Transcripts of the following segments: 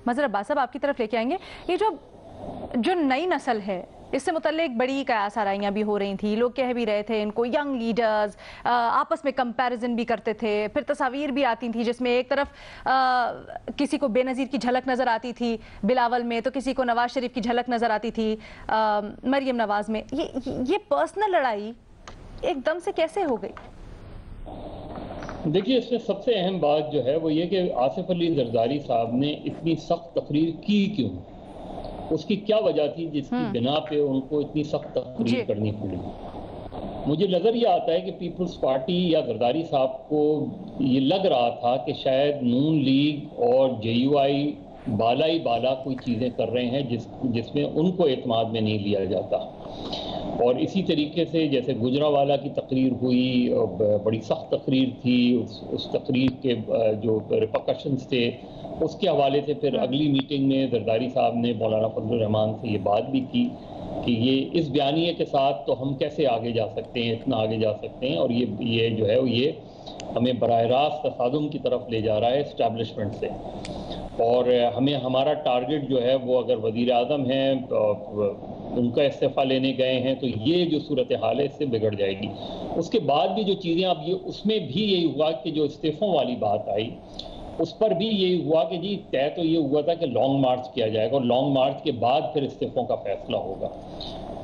मज़हर अब्बास साहब आपकी तरफ लेके आएंगे। ये जो नई नस्ल है, इससे मुतल्लिक बड़ी कयास आराइयाँ भी हो रही थी, लोग कह भी रहे थे इनको यंग लीडर्स, आपस में कंपैरिजन भी करते थे, फिर तस्वीर भी आती थी जिसमें एक तरफ किसी को बेनज़ीर की झलक नज़र आती थी बिलावल में, तो किसी को नवाज शरीफ की झलक नज़र आती थी मरियम नवाज में। ये पर्सनल लड़ाई एकदम से कैसे हो गई? देखिए, इसमें सबसे अहम बात जो है वो ये कि आसिफ अली जरदारी साहब ने इतनी सख्त तकरीर की क्यों, उसकी क्या वजह थी जिसकी बिना पे उनको इतनी सख्त तकरीर करनी पड़ी। मुझे नज़र ये आता है कि पीपल्स पार्टी या जरदारी साहब को ये लग रहा था कि शायद नून लीग और JUI बाला ही बाला कोई चीज़ें कर रहे हैं जिसमें उनको एतमाद में नहीं लिया जाता। और इसी तरीके से जैसे गुजरावाला की तकरीर हुई, बड़ी सख्त तकरीर थी, उस तकरीर के जो रिपरकशंस थे उसके हवाले से फिर अगली मीटिंग में जरदारी साहब ने मौलाना फजलुर रहमान से ये बात भी की कि ये इस बयानिए के साथ तो हम कैसे आगे जा सकते हैं, इतना आगे जा सकते हैं, और ये जो है ये हमें बराह रास्त तसादुम की तरफ ले जा रहा है इस्टेब्लिशमेंट से, और हमें हमारा टारगेट जो है वो अगर वज़ीर आज़म हैं उनका इस्तीफ़ा लेने गए हैं तो ये जो सूरत हाल है इससे बिगड़ जाएगी। उसके बाद भी जो चीज़ें अब ये उसमें भी यही हुआ कि जो इस्तीफ़ों वाली बात आई उस पर भी यही हुआ कि जी तय तो ये हुआ था कि लॉन्ग मार्च किया जाएगा और लॉन्ग मार्च के बाद फिर इस्तीफ़ों का फैसला होगा।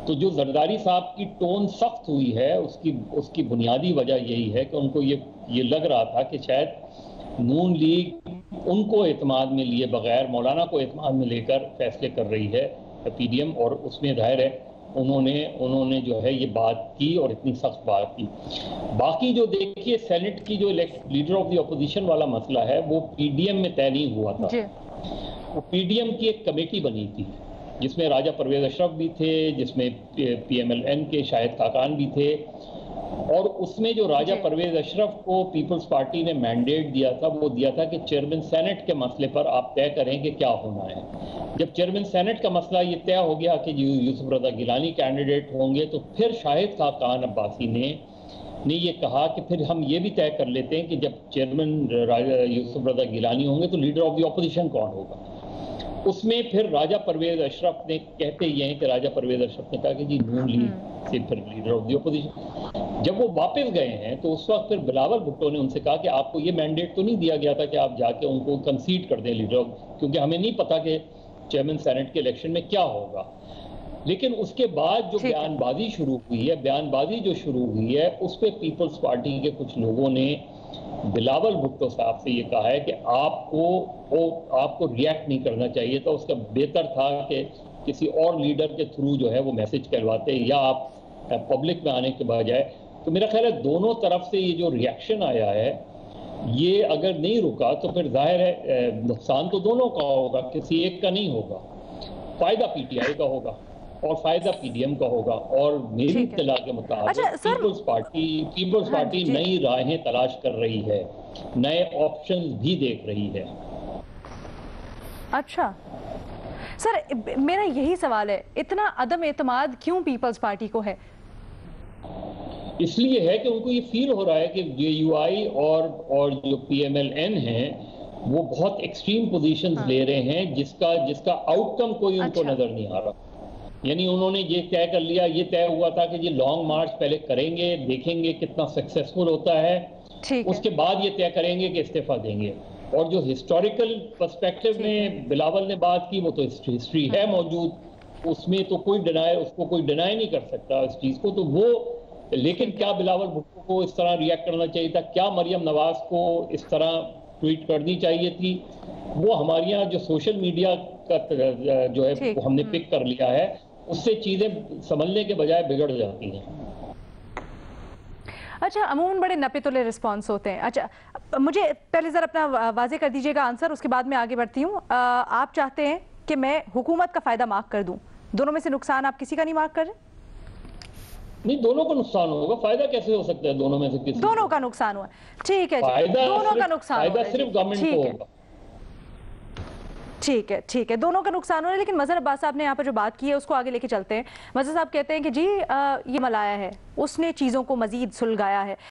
तो जो जरदारी साहब की टोन सख्त हुई है उसकी बुनियादी वजह यही है कि उनको ये लग रहा था कि शायद नून लीग उनको एतमाद में लिए बगैर मौलाना को एतमाद में लेकर फैसले कर रही है PDM, और उसमें जाहिर है उन्होंने जो है ये बात की और इतनी सख्त बात की। बाकी जो देखिए सेनेट की जो लीडर ऑफ द अपोजिशन वाला मसला है वो PDM में तय नहीं हुआ था। वो PDM की एक कमेटी बनी थी जिसमें राजा परवेज अशरफ भी थे, जिसमें PMLN के शाहिद खाकान भी थे, और उसमें जो राजा परवेज अशरफ को पीपल्स पार्टी ने मैंडेट दिया था वो दिया था कि चेयरमैन सेनेट के मसले पर आप तय करें कि क्या होना है। जब चेयरमैन सेनेट का मसला ये तय हो गया कि यूसुफ रज़ा गिलानी कैंडिडेट होंगे तो फिर शाहिद खाकान अब्बासी ने ये कहा कि फिर हम ये भी तय कर लेते हैं कि जब चेयरमैन यूसुफ रज़ा गिलानी होंगे तो लीडर ऑफ द अपोजिशन कौन होगा। उसमें फिर राजा परवेज अशरफ ने कहते ये हैं कि राजा परवेज अशरफ ने कहा कि जी नून लीग से फिर लीडर ऑफ द अपोजिशन। जब वो वापस गए हैं तो उस वक्त फिर बिलावल भुट्टो ने उनसे कहा कि आपको ये मैंडेट तो नहीं दिया गया था कि आप जाके उनको कंसीड कर दें लीडर, क्योंकि हमें नहीं पता कि चेयरमैन सेनेट के इलेक्शन में क्या होगा। लेकिन उसके बाद जो बयानबाजी शुरू हुई है उस पर पीपल्स पार्टी के कुछ लोगों ने बिलावल भुट्टो साहब से ये कहा है कि आपको रिएक्ट नहीं करना चाहिए था, उसका बेहतर था कि किसी और लीडर के थ्रू जो है वो मैसेज कहलवाते या आप पब्लिक में आने के बजाय। तो मेरा ख्याल है दोनों तरफ से ये जो रिएक्शन आया है ये अगर नहीं रुका तो फिर जाहिर है नुकसान तो दोनों का होगा, किसी एक का नहीं होगा। फायदा PTI का होगा और फायदा PDM का होगा। और मेरी इत्तला के मुताबिक पीपल्स पार्टी नई राहें तलाश कर रही है, नए ऑप्शंस भी देख रही है। अच्छा सर, मेरा यही सवाल है, इतना अदम एतमाद क्यों पीपल्स पार्टी को है? इसलिए है कि उनको ये फील हो रहा है कि JUI और जो PMLN हैं वो बहुत एक्सट्रीम पोजीशंस ले रहे हैं जिसका आउटकम कोई उनको नजर नहीं आ रहा। यानी उन्होंने ये तय कर लिया, ये तय हुआ था कि ये लॉन्ग मार्च पहले करेंगे, देखेंगे कितना सक्सेसफुल होता है, उसके बाद ये तय करेंगे कि इस्तीफा देंगे। और जो हिस्टोरिकल पर्सपेक्टिव में बिलावल ने बात की वो तो हिस्ट्री है मौजूद, उसमें तो उसको कोई डिनाई नहीं कर सकता इस चीज को। तो वो लेकिन क्या बिलावल भुट्टो को इस तरह रिएक्ट करना चाहिए था, क्या मरियम नवाज को इस तरह ट्वीट करनी चाहिए थी, वो हमारे यहाँ जो सोशल मीडिया का जो है वो हमने पिक कर लिया है, उससे चीजें संभलने के बजाय बिगड़ जाती हैं। अच्छा, अमूमन बड़े नपे तुले रिस्पॉन्स होते हैं। अच्छा, मुझे पहले जरा अपना वाजे कर दीजिएगा आंसर, उसके बाद मैं आगे बढ़ती हूँ। आप चाहते हैं कि मैं हुकूमत का फायदा मार्क कर दूं, दोनों में से नुकसान आप किसी का नहीं मार्क कर रहे? नहीं, दोनों का नुकसान होगा, फायदा कैसे हो सकता है दोनों में से किसी? दोनों का नुकसान हुआ, ठीक है जी, दोनों का नुकसान फायदा सिर्फ गवर्नमेंट को होगा। ठीक है, दोनों का नुकसान हो रहा है। लेकिन मज़हर अब्बास साहब ने यहाँ पर जो बात की है उसको आगे लेके चलते हैं। मज़हर साहब कहते हैं कि जी ये मलाया है, उसने चीज़ों को मज़ीद सुलगाया है।